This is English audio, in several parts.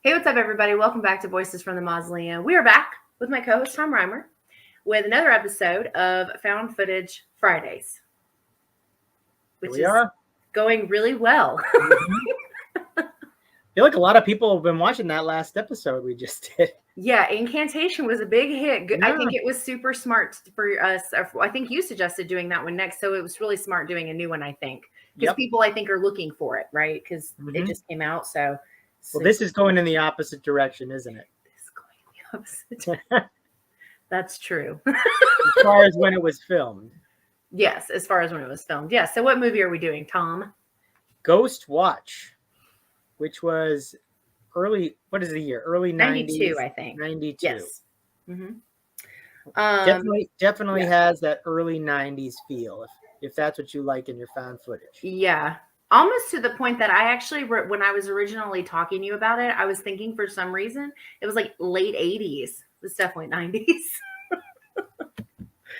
Hey, what's up, everybody? Welcome back to Voices from the Mausoleum. We are back with my co-host Tom Reimer with another episode of Found Footage Fridays, Here which we is are. going really well. I feel like a lot of people have been watching that last episode we just did. Yeah, Incantation was a big hit. I Yeah. think it was super smart for us. I think you suggested doing that one next, so it was really smart doing a new one, I think, because Yep. people, I think, are looking for it, right? Because it Mhm. just came out, so. Well, this is going in the opposite direction, isn't it? It's going the opposite. That's true. As far as when it was filmed. Yes, as far as when it was filmed. Yeah. So, what movie are we doing, Tom? Ghostwatch, which was early, what is the year? Early 92, 90s. I think. 92. Yes. Mm-hmm. Definitely Yeah. has that early 90s feel, if that's what you like in your found footage. Yeah. Almost to the point that I actually, when I was originally talking to you about it, I was thinking for some reason it was like late 80s. It was definitely 90s.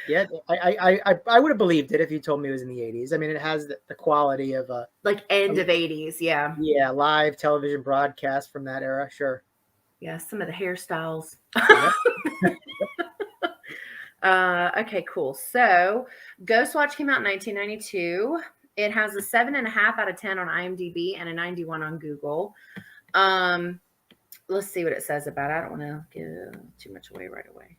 Yeah, I would have believed it if you told me it was in the 80s. I mean, it has the quality of a Like end of 80s. Yeah. live television broadcast from that era. Sure. Yeah. Some of the hairstyles. Yep. Okay, cool. So Ghostwatch came out in 1992. It has a 7.5 out of 10 on IMDb and a 91 on Google. Let's see what it says about it. I don't want to give too much away right away.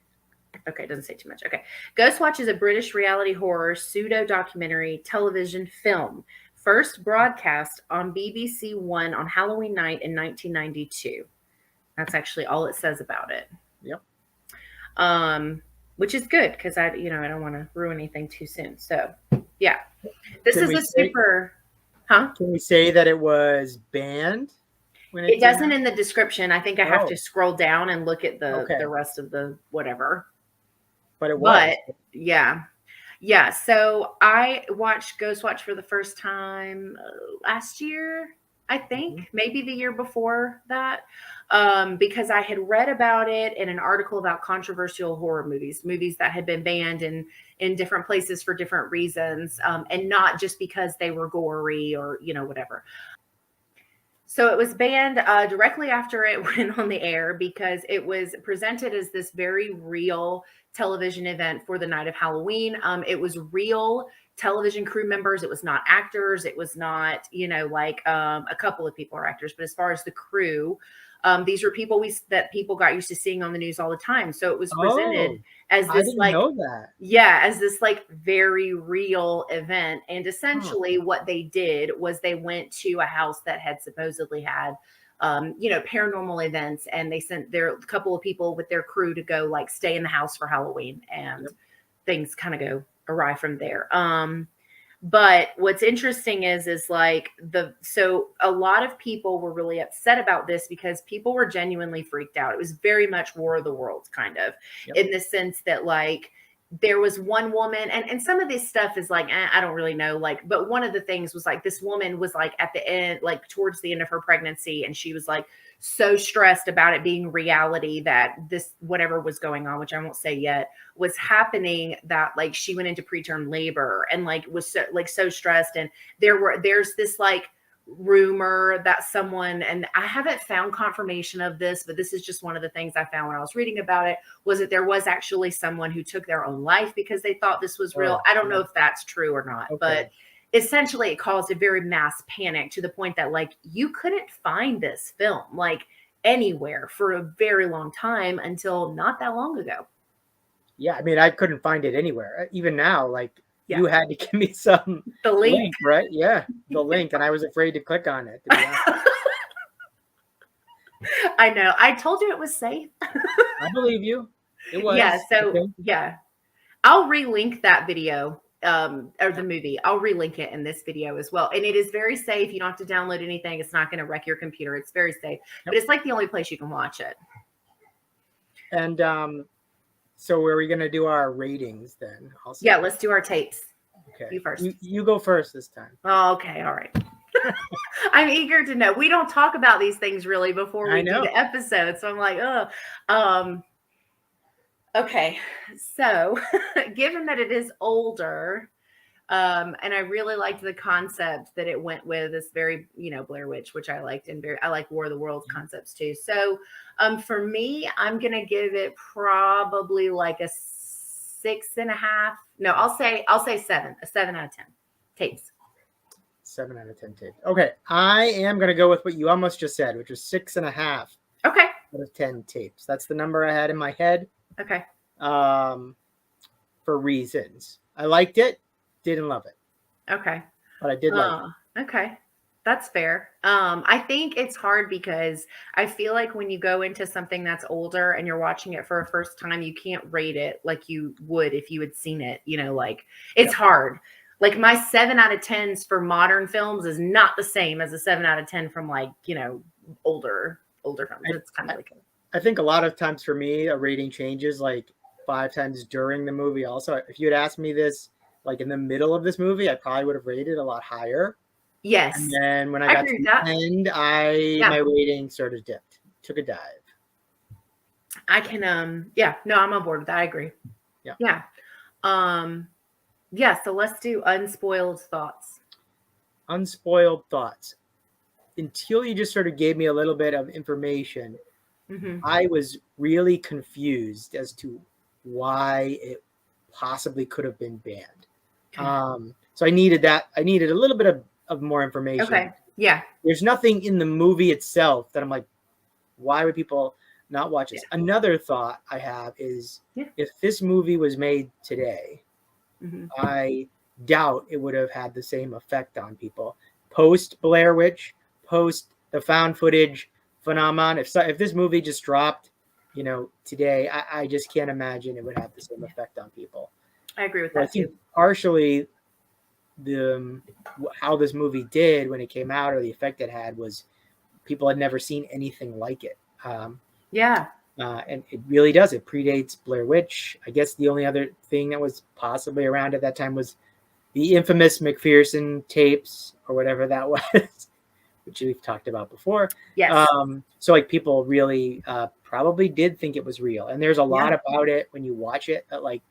Okay, it doesn't say too much. Okay. Ghostwatch is a British reality horror pseudo-documentary television film. First broadcast on BBC One on Halloween night in 1992. That's actually all it says about it. Yep. Which is good because I don't want to ruin anything too soon. So yeah, this Can is we a say- super, huh? Can we say that it was banned when It came doesn't out? in the description. I think I have Oh. to scroll down and look at the Okay. rest of the whatever. But it was. But yeah. So I watched Ghostwatch for the first time last year, I think, maybe the year before that, because I had read about it in an article about controversial horror movies that had been banned in different places for different reasons, and not just because they were gory or whatever. So it was banned directly after it went on the air because it was presented as this very real television event for the night of Halloween. It was real television crew members. It was not actors. It was not, like a couple of people are actors, but as far as the crew, these were people that people got used to seeing on the news all the time. So it was presented as I this didn't like know that. yeah, as this like very real event. And essentially what they did was they went to a house that had supposedly had paranormal events, and they sent a couple of people with their crew to go like stay in the house for Halloween, and things kind of go awry from there. But what's interesting is like so a lot of people were really upset about this because people were genuinely freaked out. It was very much War of the Worlds kind of, in the sense that like there was one woman, and some of this stuff is like, I don't really know, like, but one of the things was like this woman was like at the end, like towards the end of her pregnancy, and she was like so stressed about it being reality that this whatever was going on, which I won't say yet, was happening, that like she went into preterm labor and like was so stressed. And there's this like rumor that someone, and I haven't found confirmation of this, but this is just one of the things I found when I was reading about it, was that there was actually someone who took their own life because they thought this was real. I don't know if that's true or not, but essentially it caused a very mass panic to the point that like you couldn't find this film like anywhere for a very long time until not that long ago. Yeah, I mean, I couldn't find it anywhere. Even now, like you had to give me the link, right? Yeah, the link, and I was afraid to click on it. I know. I told you it was safe. I believe you. It was. Yeah. So I'll relink that video or the movie. I'll relink it in this video as well. And it is very safe. You don't have to download anything. It's not going to wreck your computer. It's very safe. But it's like the only place you can watch it. And so are we going to do our ratings then? Also? Yeah, let's do our tapes. Okay. You first. You go first this time. Oh, okay. All right. I'm eager to know. We don't talk about these things really before we do the episode. So I'm like, oh. Okay. So given that it is older, And I really liked the concept that it went with, this very, Blair Witch, which I liked, and I like War of the Worlds concepts too. So for me, I'm gonna give it probably like a 6.5. No, I'll say 7, a 7 out of 10 tapes. 7 out of 10 tapes. Okay, I am gonna go with what you almost just said, which was 6.5. Okay. Out of 10 tapes. That's the number I had in my head. Okay. For reasons. I liked it, didn't love it. Okay. But I did like it. Okay. That's fair. I think it's hard because I feel like when you go into something that's older and you're watching it for a first time, you can't rate it like you would if you had seen it, like it's hard. Like my 7 out of 10s for modern films is not the same as a 7 out of 10 from like, older films. It's kind of like I think a lot of times for me, a rating changes like 5 times during the movie. Also, if you had asked me this like in the middle of this movie, I probably would have rated a lot higher. Yes. And then when I got to the end, my rating sort of dipped, took a dive. I can no, I'm on board with that. I agree. Yeah. So let's do unspoiled thoughts. Unspoiled thoughts. Until you just sort of gave me a little bit of information, I was really confused as to why it possibly could have been banned. Okay. So I needed that. I needed a little bit of more information. Okay. Yeah. There's nothing in the movie itself that I'm like, why would people not watch this? Yeah. Another thought I have is if this movie was made today, I doubt it would have had the same effect on people. Post Blair Witch, post the found footage phenomenon. If this movie just dropped, today, I just can't imagine it would have the same effect on people. I agree with that. I think partially how this movie did when it came out, or the effect it had, was people had never seen anything like it. And it really does. It predates Blair Witch. I guess the only other thing that was possibly around at that time was the infamous McPherson tapes or whatever that was, which we've talked about before. Yes. So like people really probably did think it was real. And there's a lot about it when you watch it that like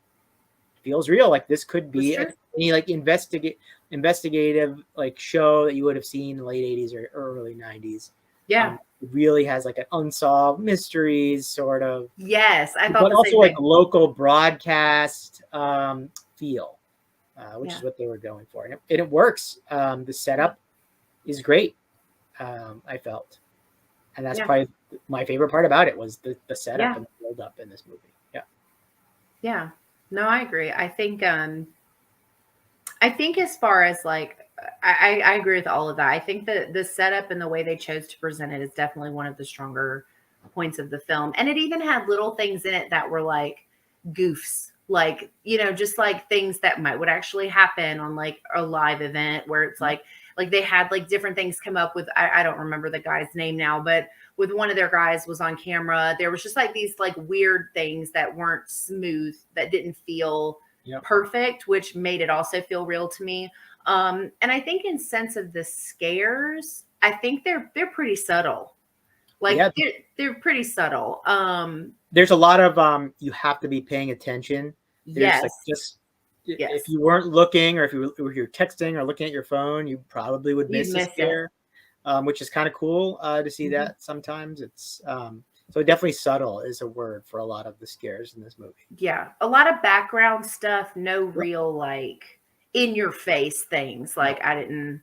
feels real. Like this could be any like investigative like show that you would have seen in the late 80s or early 90s. Yeah. It really has like an unsolved mysteries sort of. Yes. I thought but also like a local broadcast feel, which is what they were going for. And it works. The setup is great. I felt. And that's probably my favorite part about it was the setup and the build up in this movie. Yeah. Yeah. No, I agree. I think as far as like, I agree with all of that. I think that the setup and the way they chose to present it is definitely one of the stronger points of the film. And it even had little things in it that were like goofs, like, just like things that would actually happen on like a live event where it's like they had like different things come up with, I don't remember the guy's name now, but with one of their guys was on camera. There was just like these like weird things that weren't smooth, that didn't feel perfect, which made it also feel real to me. And I think in sense of the scares, I think they're pretty subtle. Like they're pretty subtle. There's a lot of you have to be paying attention. There's like just if you weren't looking, or if you're texting or looking at your phone, you probably would miss a scare, which is kind of cool to see that sometimes. It's so definitely subtle is a word for a lot of the scares in this movie. Yeah, a lot of background stuff, no real like in your face things. Like I didn't,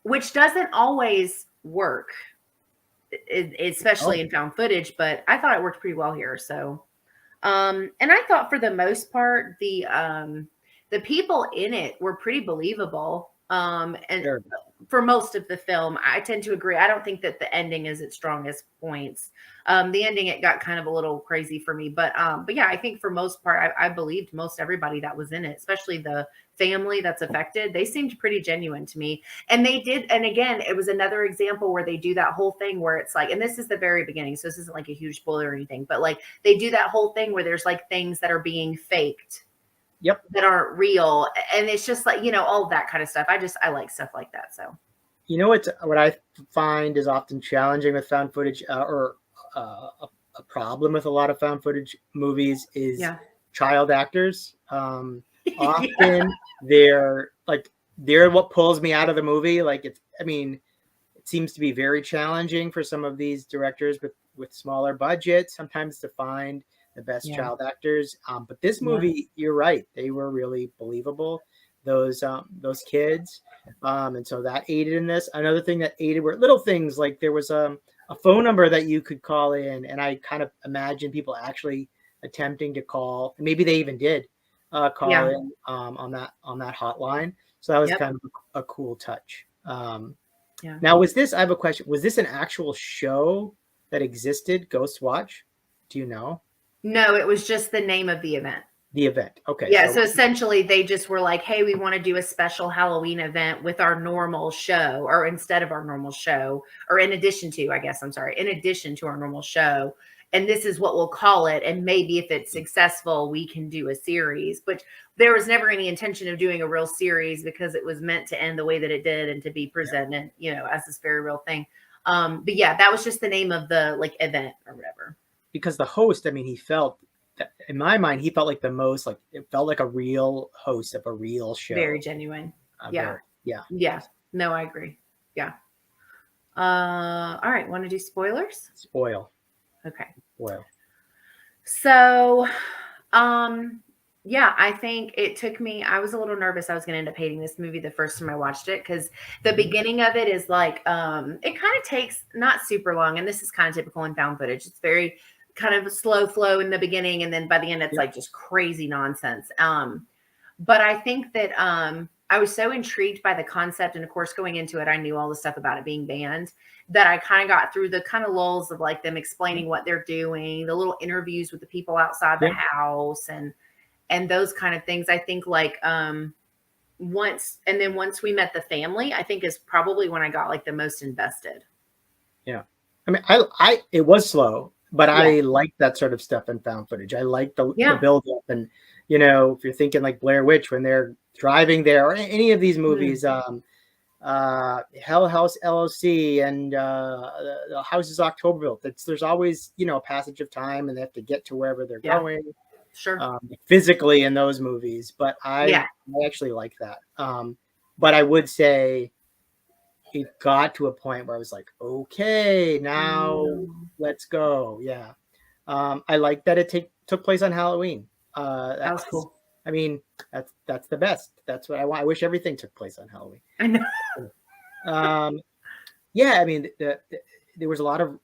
which doesn't always work, especially in found footage. But I thought it worked pretty well here. So. And I thought for the most part, the people in it were pretty believable. And for most of the film, I tend to agree. I don't think that the ending is its strongest points. The ending, it got kind of a little crazy for me, but yeah, I think for most part, I believed most everybody that was in it, especially the family that's affected. They seemed pretty genuine to me. And they did. And again, it was another example where they do that whole thing where it's like, and this is the very beginning, so this isn't like a huge spoiler or anything, but like they do that whole thing where there's like things that are being faked. That aren't real. And it's just like, all that kind of stuff. I like stuff like that. So, what I find is often challenging with found footage or a problem with a lot of found footage movies is child actors. often they're what pulls me out of the movie. Like it seems to be very challenging for some of these directors with smaller budgets sometimes to find the best child actors. But this movie, you're right, they were really believable. Those kids, and so that aided in this. Another thing that aided were little things like there was a phone number that you could call in, and I kind of imagine people actually attempting to call, and maybe they even did call in on that hotline. So that was kind of a cool touch. Now, I have a question. Was this an actual show that existed, Ghostwatch? Do you know? No, it was just the name of the event. The event. Okay. Yeah. So essentially they just were like, hey, we want to do a special Halloween event with our normal show, or instead of our normal show, or in addition to our normal show. And this is what we'll call it. And maybe if it's successful, we can do a series. But there was never any intention of doing a real series because it was meant to end the way that it did and to be presented, as this very real thing. But yeah, that was just the name of the event or whatever. Because the host, he felt, in my mind, he felt like the most, it felt like a real host of a real show. Very genuine. Yeah. No, I agree. Yeah. All right. Want to do spoilers? Spoil. Okay. Spoil. So, I think it took me, I was a little nervous I was going to end up hating this movie the first time I watched it, because the beginning of it is like, it kind of takes not super long. And this is kind of typical in found footage. It's very kind of a slow flow in the beginning. And then by the end, it's like just crazy nonsense. But I think that I was so intrigued by the concept. And of course, going into it, I knew all the stuff about it being banned, that I kind of got through the kind of lulls of like them explaining what they're doing, the little interviews with the people outside the house and those kind of things. I think once we met the family, I think is probably when I got like the most invested. Yeah. It was slow, but I like that sort of stuff in found footage. I like the build up, and if you're thinking like Blair Witch when they're driving there, or any of these movies, Hell House LLC and the House is October built. There's always a passage of time, and they have to get to wherever they're going. Sure. Physically in those movies, but I actually like that. But I would say it got to a point where I was like, okay, now let's go. Yeah. I like that it took place on Halloween. That was cool. That's the best. That's what I want. I wish everything took place on Halloween. I know. There was a lot of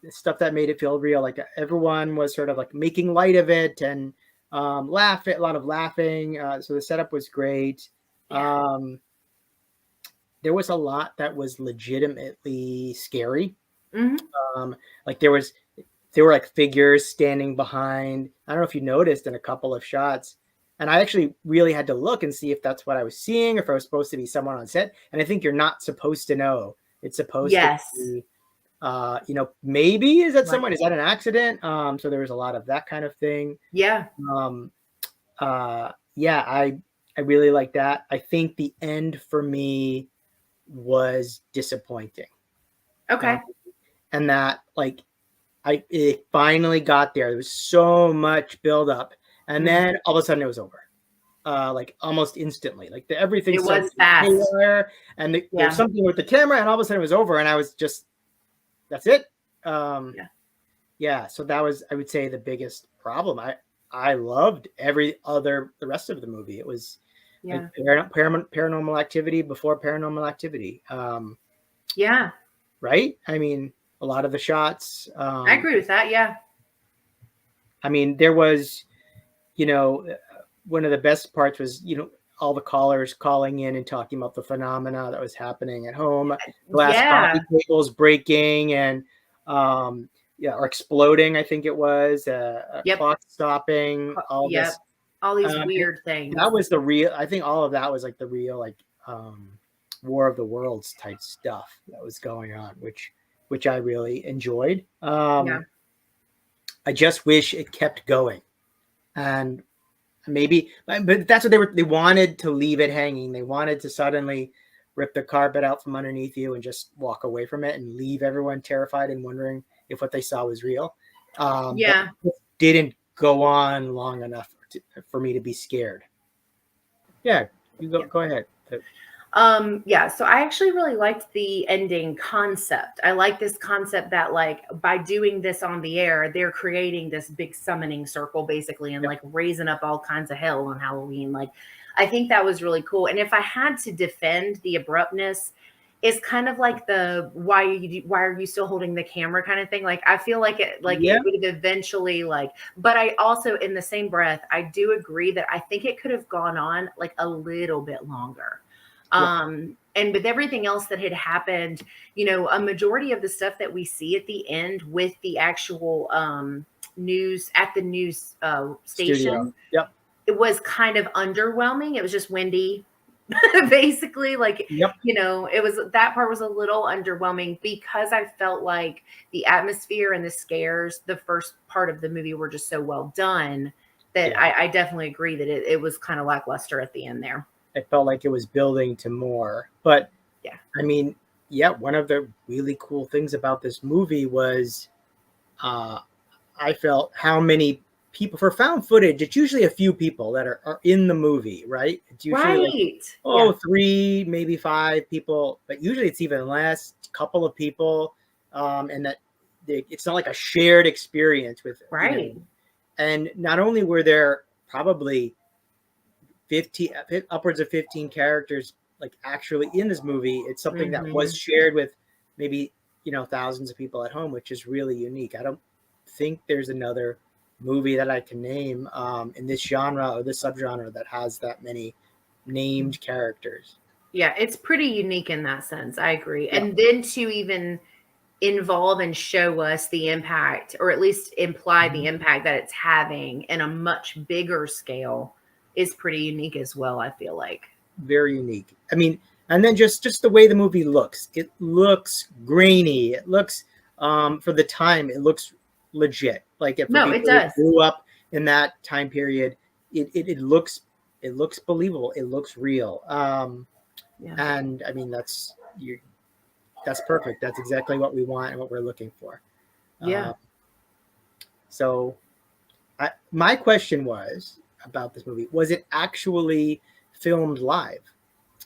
stuff that made it feel real. Like everyone was sort of like making light of it and a lot of laughing. So the setup was great. There was a lot that was legitimately scary. Like there were like figures standing behind. I don't know if you noticed in a couple of shots. And I actually really had to look and see if that's what I was seeing, or if I was supposed to be someone on set. And I think you're not supposed to know. It's supposed to be, maybe is that someone? Is that an accident? So there was a lot of that kind of thing. Yeah. I really like that. I think the end for me was disappointing. Okay. And that it finally got there. There was so much buildup, and then all of a sudden it was over. Almost instantly, everything. It was fast. And there was something with the camera, and all of a sudden it was over, and I was just, that's it. So that was, I would say, the biggest problem. I loved the rest of the movie. It was paranormal activity before paranormal activity. Right? A lot of the shots. I agree with that. Yeah. There was, one of the best parts was, all the callers calling in and talking about the phenomena that was happening at home. Glass coffee tables breaking and, or exploding. I think it was clock stopping. All this. All these weird things. That was I think all of that was like the real, War of the Worlds type stuff that was going on, which I really enjoyed. I just wish it kept going, and maybe, but that's what they wanted to leave it hanging. They wanted to suddenly rip the carpet out from underneath you and just walk away from it and leave everyone terrified and wondering if what they saw was real. But it didn't go on long enough for me to be scared. Yeah, you go ahead. Yeah, so I actually really liked the ending concept. I like this concept that like by doing this on the air, they're creating this big summoning circle basically and Yep. like raising up all kinds of hell on Halloween. Like I think that was really cool. And if I had to defend the abruptness, it's kind of like the why are you still holding the camera kind of thing. Like I feel like it Yeah. would have eventually like, but I also in the same breath, I do agree that I think it could have gone on like a little bit longer. Yep. And with everything else that had happened, you know, a majority of the stuff that we see at the end with the actual news at the news Studio. station, Yep. it was kind of underwhelming. It was just windy, basically. Like, Yep. you know, it was that part was a little underwhelming because I felt like the atmosphere and the scares, the first part of the movie were just so well done that Yeah. I definitely agree that it was kind of lackluster at the end there. It felt like it was building to more. But Yeah. I mean, yeah, one of the really cool things about this movie was I felt how many people for found footage, it's usually a few people that are in the movie, right? It's usually like, Right. oh, Yeah. 3, maybe 5 people, but usually it's even less, couple of people. And that it's not like a shared experience with, Right. and not only were there probably 15 upwards of 15 characters like actually in this movie, it's something that was Mhm. shared with maybe thousands of people at home, which is really unique. I don't think there's another movie that I can name in this genre or this subgenre that has that many named characters. Yeah, it's pretty unique in that sense. I agree. Yeah. And then to even involve and show us the impact, or at least imply the Mhm. impact that it's having in a much bigger scale, is pretty unique as well, I feel like. Very unique. I mean, and then just the way the movie looks. It looks grainy. It looks for the time, it looks legit. Like if for No, it people who does. grew up in that time period, it looks believable. It looks real. Yeah. And I mean that's perfect. That's exactly what we want and what we're looking for. Yeah. So my question was about this movie: was it actually filmed live?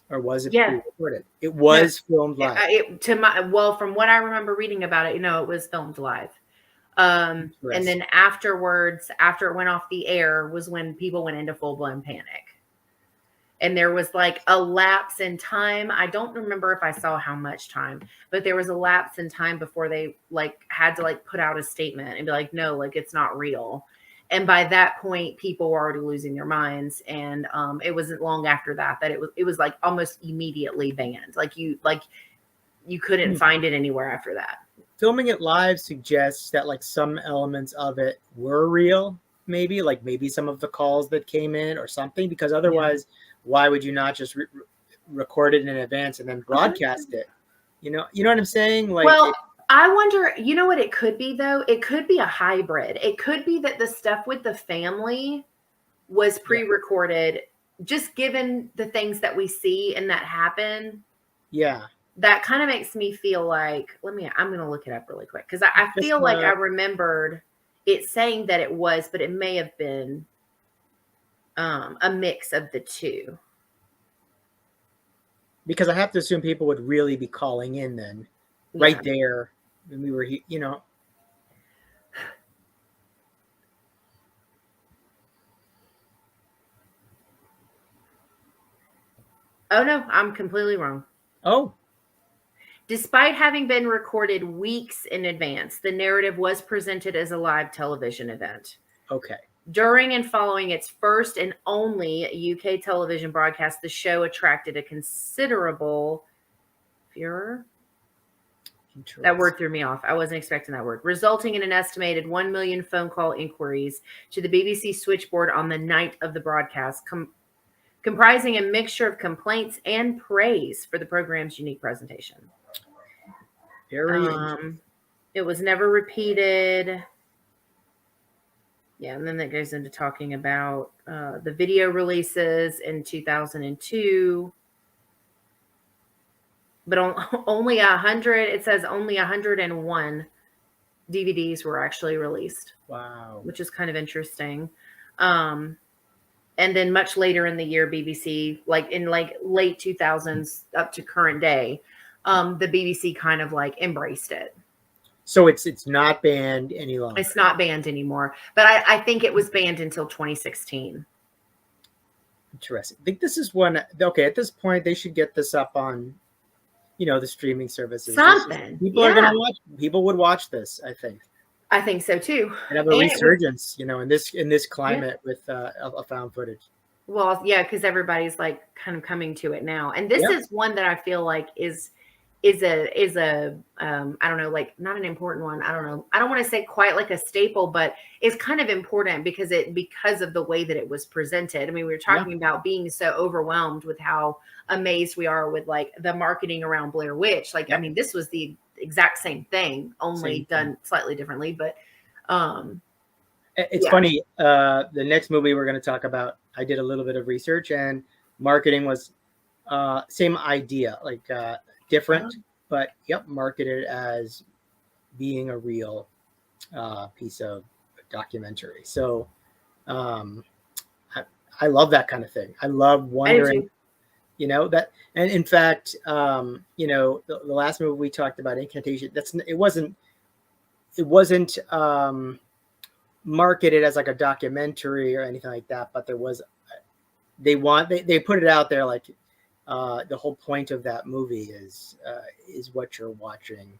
Or was it Yeah. pre-recorded? It No. was filmed live. Well, from what I remember reading about it, you know, it was filmed live. And Interesting. then afterwards, after it went off the air, was when people went into full blown panic. And there was like a lapse in time. I don't remember if I saw how much time, but there was a lapse in time before they like had to like put out a statement and be like, no, like it's not real. And by that point, people were already losing their minds. And it wasn't long after that it was like almost immediately banned. Like you couldn't find it anywhere after that. Filming it live suggests that like some elements of it were real, maybe some of the calls that came in or something, because Yeah. otherwise, why would you not just record it in advance and then broadcast it? You know what I'm saying? Like, Well, I wonder, you know what it could be though? It could be a hybrid. It could be that the stuff with the family was yeah, pre-recorded, just given the things that we see and that happen. yeah. That kind of makes me feel like, I'm going to look it up really quick because I Just feel like I remembered it saying that it was, but it may have been a mix of the two. because I have to assume people would really be calling in then, right Yeah. there when we were, Oh, no, I'm completely wrong. Oh, Despite having been recorded weeks in advance, the narrative was presented as a live television event. okay. During and following its first and only UK television broadcast, the show attracted a considerable furor. That word threw me off. I wasn't expecting that word. Resulting in an estimated 1 million phone call inquiries to the BBC switchboard on the night of the broadcast, comprising a mixture of complaints and praise for the program's unique presentation. Very interesting. It was never repeated. Yeah, and then that goes into talking about the video releases in 2002. But only 100, it says only 101 DVDs were actually released. Wow. Which is kind of interesting. Um, And then much later in the year, BBC, like in like late 2000s up to current day, the BBC kind of like embraced it. So it's not banned any longer. It's not banned anymore, but I think it was banned until 2016. Interesting. I think this is one. Okay, at this point, they should get this up on, the streaming services. Something. People are gonna watch. People would watch this, I think. I think so too. And have a resurgence, in this climate with found footage. Well, yeah, because everybody's like kind of coming to it now, and this is one that I feel like is a I don't know, like not an important one. I don't know. I don't want to say quite like a staple, but it's kind of important because of the way that it was presented. I mean, we were talking about being so overwhelmed with how amazed we are with like the marketing around Blair Witch. Like, I mean, this was the exact same thing, only done slightly differently. But it's funny. The next movie we're going to talk about, I did a little bit of research, and marketing was same idea, like different, but marketed as being a real piece of documentary. So I love that kind of thing. I love wondering, that, and in fact, the last movie we talked about, Incantation, it wasn't marketed as like a documentary or anything like that, but there was, they put it out there like the whole point of that movie is what you're watching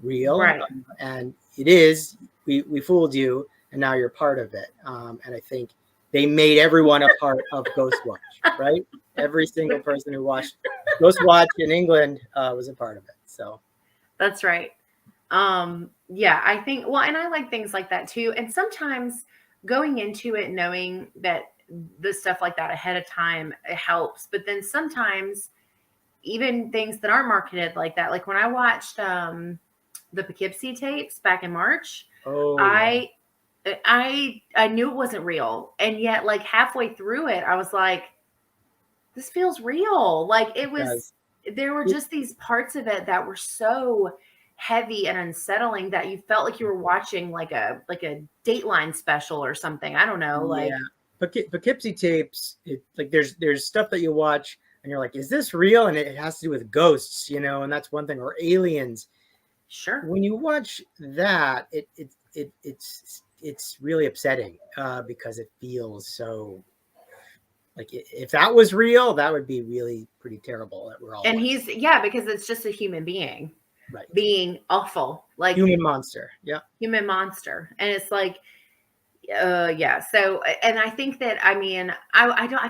real, right? And it is. We fooled you, and now you're part of it. And I think they made everyone a part of Ghostwatch, right? Every single person who watched Ghostwatch in England was a part of it. So that's right. Yeah, I think, well, and I like things like that too. And sometimes going into it, knowing that the stuff like that ahead of time, it helps. But then sometimes even things that aren't marketed like that, like when I watched the Poughkeepsie tapes back in March, I knew it wasn't real. And yet like halfway through it, I was like, this feels real. Like there were just these parts of it that were so heavy and unsettling that you felt like you were watching like a Dateline special or something. I don't know. Like, Poughkeepsie tapes, like there's stuff that you watch and you're like, is this real? And it has to do with ghosts, and that's one thing, or aliens. Sure. When you watch that, it's really upsetting because it feels so. Like if that was real, that would be really pretty terrible. That we're all. And because it's just a human being, right? Being awful, like human monster. Yeah, human monster, and it's like, So, and I think that I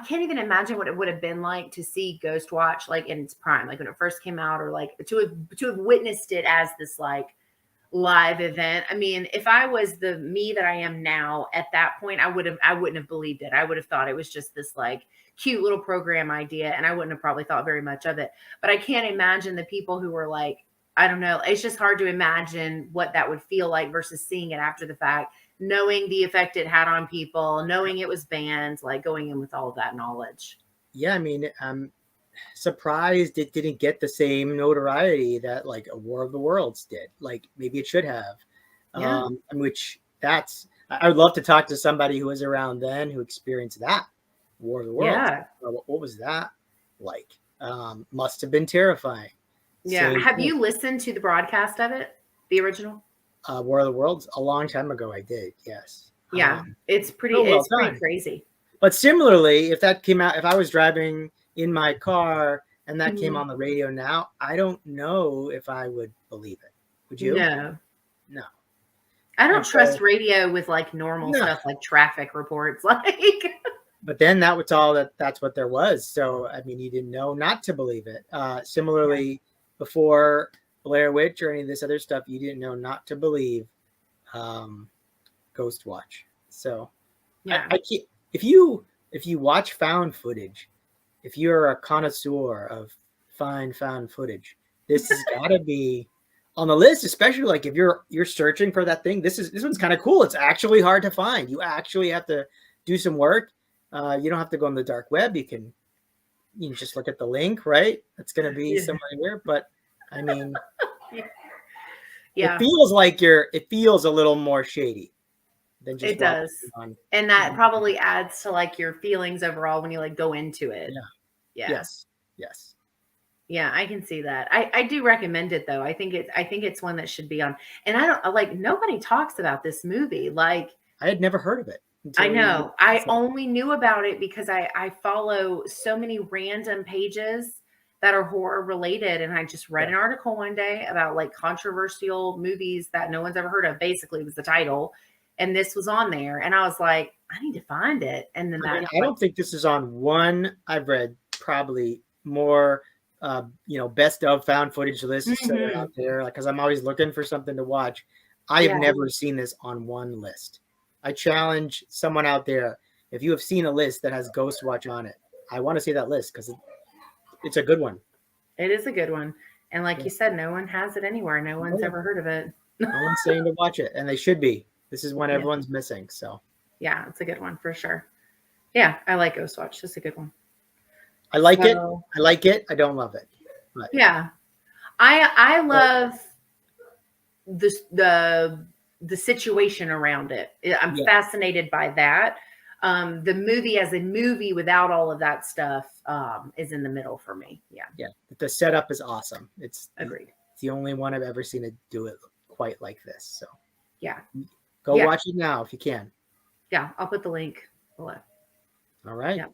can't even imagine what it would have been like to see Ghostwatch like in its prime, like when it first came out, or like to have witnessed it as this like live event. I mean, if I was the me that I am now at that point, I wouldn't have believed it. I would have thought it was just this like cute little program idea, and I wouldn't have probably thought very much of it. But I can't imagine the people who were like, I don't know. It's just hard to imagine what that would feel like versus seeing it after the fact, knowing the effect it had on people, knowing it was banned, like going in with all of that knowledge. Yeah, I mean, I'm surprised it didn't get the same notoriety that like a War of the Worlds did. Like maybe it should have. I would love to talk to somebody who was around then who experienced that War of the Worlds. Yeah. What was that like? Must have been terrifying. Yeah. Have you listened to the broadcast of it, the original? War of the Worlds? A long time ago, I did. Yes. Yeah, it's pretty crazy. But similarly, if that came out, if I was driving in my car and that came on the radio now, I don't know if I would believe it. Would you? No. I don't trust radio with like normal stuff like traffic reports. Like, but then that's what there was. So I mean, you didn't know not to believe it. Similarly, before Blair Witch or any of this other stuff, you didn't know not to believe Ghostwatch. So I keep, if you watch found footage, if you're a connoisseur of found footage, this has got to be on the list, especially like if you're searching for that thing. This one's kind of cool. It's actually hard to find. You actually have to do some work. You don't have to go on the dark web. You can just look at the link, right? It's going to be somewhere here, but I mean, yeah, it feels a little more shady than just It does. on. And that probably adds to like your feelings overall when you like go into it. Yeah. Yeah. Yes. Yes. Yeah, I can see that. I do recommend it though. I think it's one that should be on. And I don't like nobody talks about this movie. Like I had never heard of it I until know. I only knew about it because I follow so many random pages that are horror related. And I just read an article one day about like controversial movies that no one's ever heard of. Basically, was the title. And this was on there. And I was like, I need to find it. And then I don't think this is on one. I've read probably more, best of found footage lists that are out there. Because I'm always looking for something to watch. I have never seen this on one list. I challenge someone out there, if you have seen a list that has Ghostwatch on it, I want to see that list because it's a good one. It is a good one. And like you said, no one has it anywhere. No one's ever heard of it. No one's saying to watch it, and they should be. This is one everyone's missing. So yeah, it's a good one for sure. Yeah, I like Ghostwatch. It's a good one. I like it. I like it. I don't love it. But. Yeah. I love the situation around it. I'm fascinated by that. The movie as a movie without all of that stuff is in the middle for me. Yeah. Yeah. The setup is awesome. It's agreed. It's the only one I've ever seen it do it quite like this. So yeah. Go watch it now if you can. Yeah. I'll put the link below. All right. Yeah.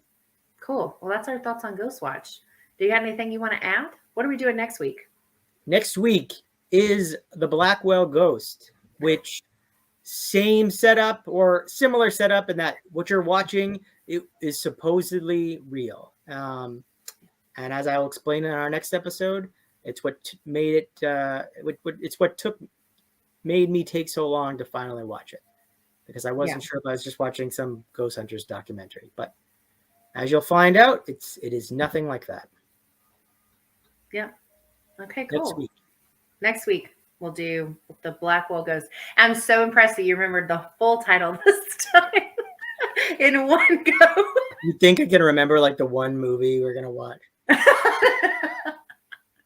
Cool. Well, that's our thoughts on Ghostwatch. Do you have anything you want to add? What are we doing next week? Next week is the Blackwell Ghost, which same setup or similar setup in that what you're watching is supposedly real. And as I'll explain in our next episode, it's what made it. It's what made me take so long to finally watch it, because I wasn't sure if I was just watching some Ghost Hunters documentary. But as you'll find out, it is nothing like that. Yeah. Okay, cool. Next week we'll do the Blackwell Ghost. I'm so impressed that you remembered the full title this time in one go. You think I can remember like the one movie we're gonna watch? It's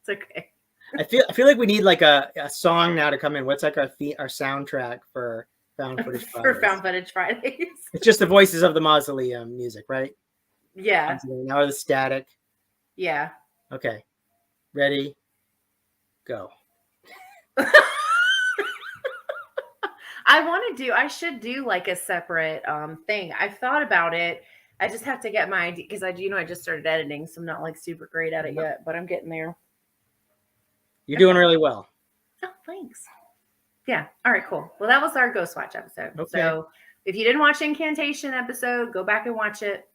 okay. I feel like we need like a song now to come in. What's like our soundtrack for Found Footage Fridays? For Found Footage Fridays. It's just the Voices of the Mausoleum music, right? Yeah. Now the static. Yeah. Okay. Ready? Go. I should do like a separate thing. I've thought about it. I just have to get my idea because I just started editing, so I'm not like super great at it yet, but I'm getting there. You're doing really well. Oh, thanks. Yeah. All right, cool. Well, that was our Ghostwatch episode. Okay. So if you didn't watch Incantation episode, go back and watch it.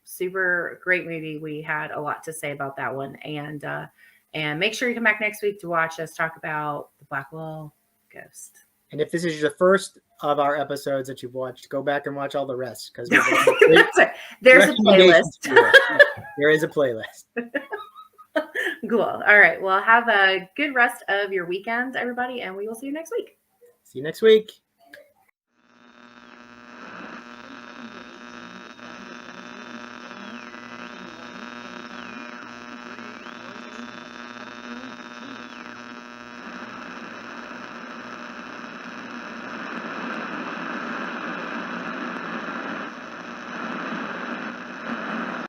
Super great movie. We had a lot to say about that one. And make sure you come back next week to watch us talk about the Blackwell Ghost. And if this is the first of our episodes that you've watched, go back and watch all the rest, because there's a playlist. There is a playlist. Cool. All right. Well, have a good rest of your weekend, everybody, and we will see you next week. See you next week.